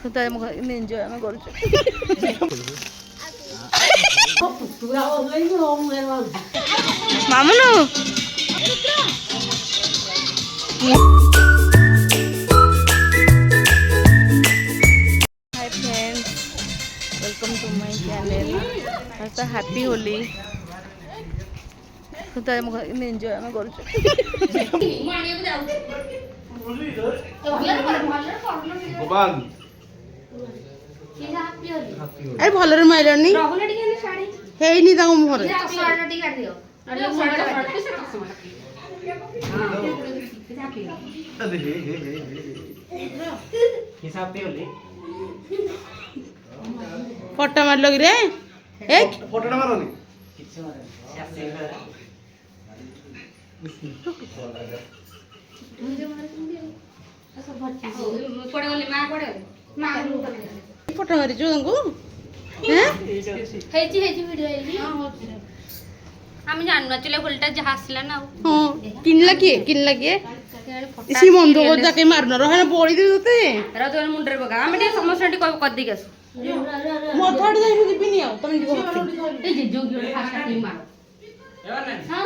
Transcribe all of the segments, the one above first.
तो एंजॉय आम कर मामुनु hi friends, welcome to my channel. आज हैप्पी होली तो एंजॉय आम कर अरे भलरे मारनी हेनी मुहर फोटो मार लगी रे एक फोटो मारोनी फोटो मारी जो तुमको आम्ही जानू चले होलटा जहा आसला ना हां किनला किए इसी मंदो को जाके मारना रहे ना बोली दे होते रा तो मुंडरे बगा आम्ही ते समस्याटी कर दी गस मथाड जाई दिबी नि आउ तुम दिबो ए जे जो गियो फास्ट टीम मारो एवा ना हां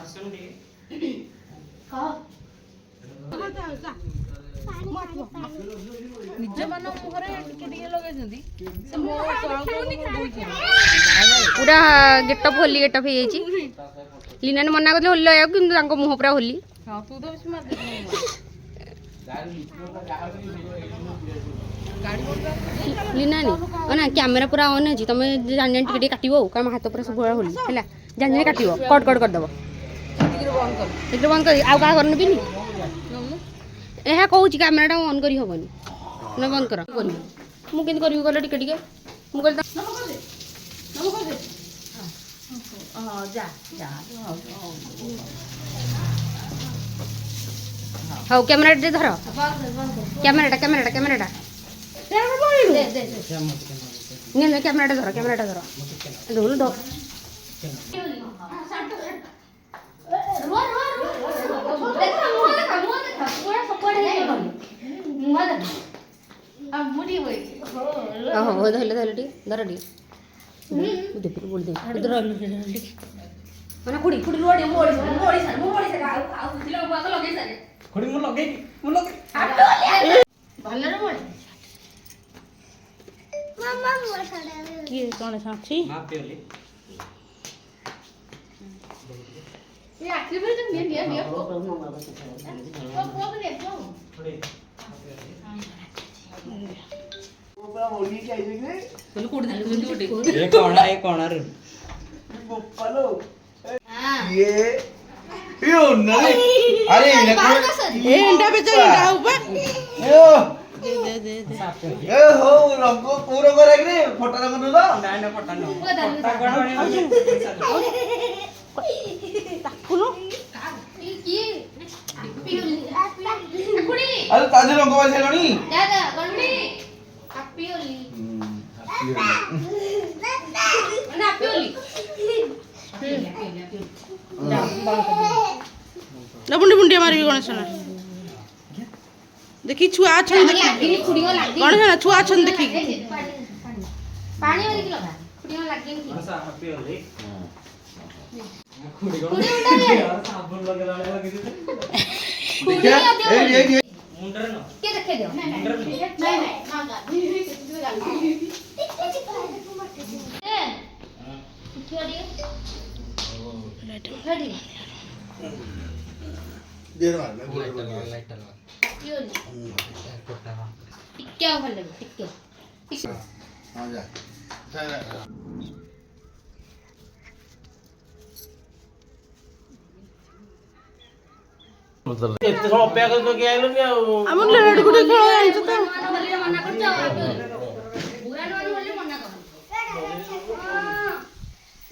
आसन दी का निज मन मुहरे टिके टिके लगे जंदी से मो तळा को पूरा गेटअप होली गेटअप हे छी लीना ने मना करले होली आयो किंतु तांको मुह पूरा होली हां तू तो बिस मार दे लीना नी ना कैमरा पूरा ऑन है तुम जान जान टिके काटिबो काम हाथ पूरा सब होली हैला जान जान काटिबो कट कट कर दबो टिके बंद कर आ का करन बिनी एहा कहू छी कैमराटा ऑन करी होबनी न बंद कर मु केन करियो गले टिके टिके मु गल हां जा जा हां कैमरा दे धर कैमराटा दे दे ने कैमराटा धर धोल दो किए कौन साक्षी ये एक्टिव तो नहीं ये कोना रे ये नहीं अरे ए इंडा पे चल इंडा ऊपर दे ए हो रंग पूरा करे रे फोटो रंग दो ना फोटो नो फोटो ताकुनो की अरे ताजे रंग वाले लणी दादा गणनी हैप्पी होली ना हैप्पी होली बुंडी बुंडी मारबी गणेश ना देखी छुआ छन देखी गणेश ना छुआ छन देखी पानी वाली की लगा खुडिया लागे की ऐसा हैप्पी होली साबुन लगे देखिए ये मुंडर न के देखे दो नहीं मांगा रेडी दे रहा मैं बोल लाइट टिक्के भल लगे टिक्के हां जा एते सब अपेक्षा कर के आइलो नि हम लड़ गुडी खेळ आइछ त मना कर जाओ बुरा न होली मना कर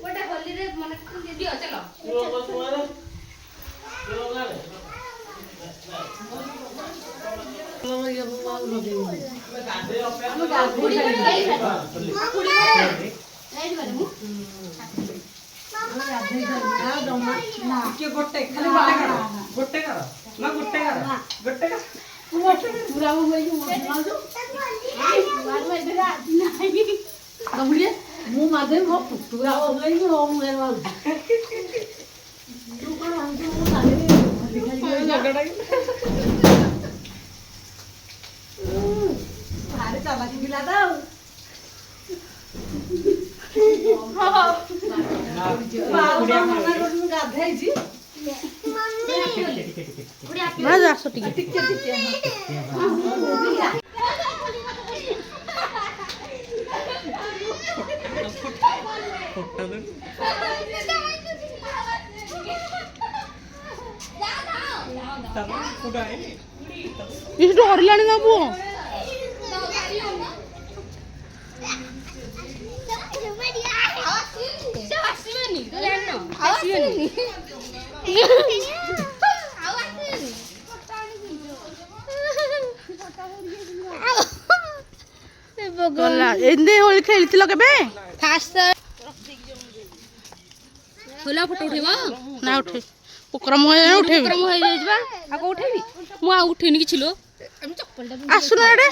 ओटा होली रे मना कर दियो चलो गोटे खाली गोटे कर ना गोटे कर गोटे कर पूरा हो गई ମୁଁ ମାଧେ ମୋ ପୁତୁରା ଓଲେଇକି ମୋ ମୁହଁରେ ମାରୁଛି ତୁ କଣ ଭାବୁଛୁ ମୁଁ ନାଲିରେ ଭାରି ଚାଲାକି ପିଲାଟା ଆଉ ଗାଧେଇଛି ଭାଉଜ ଆସ ଟିକେ ଡରିଲାଣି ନା ପୁଅ ଏମିତି ହୋଲି ଖେଳିଥିଲ କେବେ होला ଫଟୋ ଉଠେଇବ ନା ଉଠେଇ ଉପକ୍ରମ ଉଠେଇବି ମୁଁ ହେଇଯାଇଛି ବା ଆଉ କଣ ଉଠେଇବି ମୁଁ ଆଉ ଉଠେଇନି କିଛି ଲୋ ଆସୁନ ଏଡେ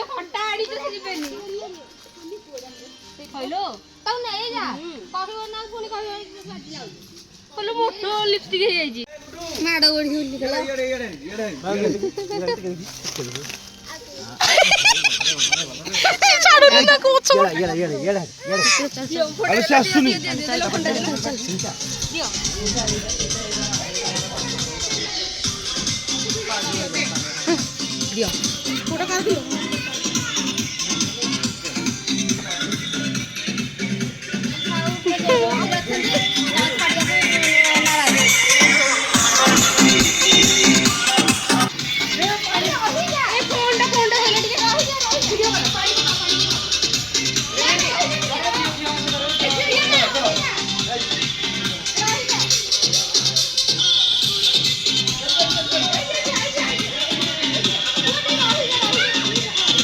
ଫଟା ଆଡିଛ ସେ ଯିବେନି କହିलो ତାକୁ ନେଇ ଯା କହିବ ନା ପୁଣି କହିବ କହିଲ ମୋଟୋ ଲିପଷ୍ଟିକ ହେଇଯାଇଛି ମାଡ ଗୋଡି ହୋଲି ଖେଳ ଛାଡୁନି ନା କୋଛ ଆସୁନି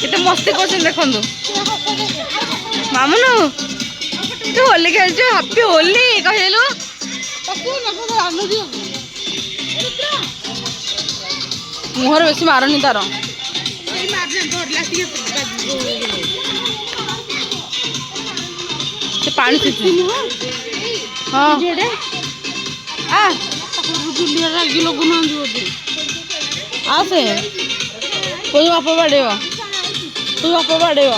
କେତେ ମସ୍ତି କରୁଛନ୍ତି ଦେଖନ୍ତୁ ମାମୁନୁ ତୁ ହୋଲି ଖେଳୁଛୁ ହାପି ହୋଲି କହିଦେଲୁ ମୁହଁରେ ବେଶୀ ମାରନି ତାର ସେ ପାଣି ପିଉଛି ହଁ ରାଗି ଲଗୁନାହାନ୍ତି ବୋଧେ ଆସେ ତୋ ବାପ ବାଡ଼େଇବ ତୁ ବାପ ବାଡ଼େଇବ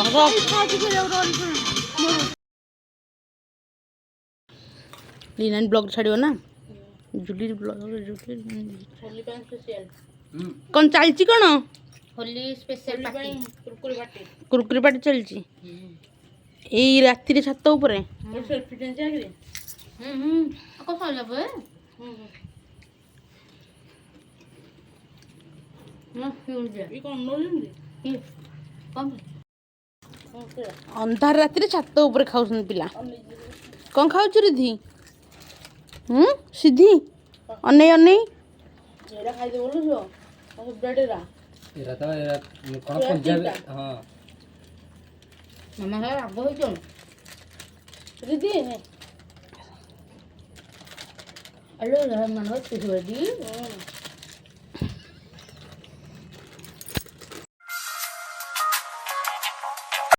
ଲିନାନ୍ ବ୍ଲଗ ଛାଡ଼ିବ ନା ଜୁଲି ବ୍ଲଗ କ'ଣ ଚାଲିଛି କ'ଣ ହୋଲି ସ୍ପେଶାଲ ପାର୍ଟି କୁରକୁରି ପାଟି ଚାଲିଛି ଏଇ ରାତିରେ ଛାତ ଉପରେ କଣ ସରିଲା ପରେ ଅନ୍ଧାର ରାତିରେ ଛାତ ଉପରେ ଖାଉଛନ୍ତି ପିଲା କ'ଣ ଖାଉଛୁ ରିଧି ସିଧି ଅନେଇ ଅନେଇ ମାମା ଘର ରାଗ ହେଇଛ ରିଧି ଆଲୋ ମାନ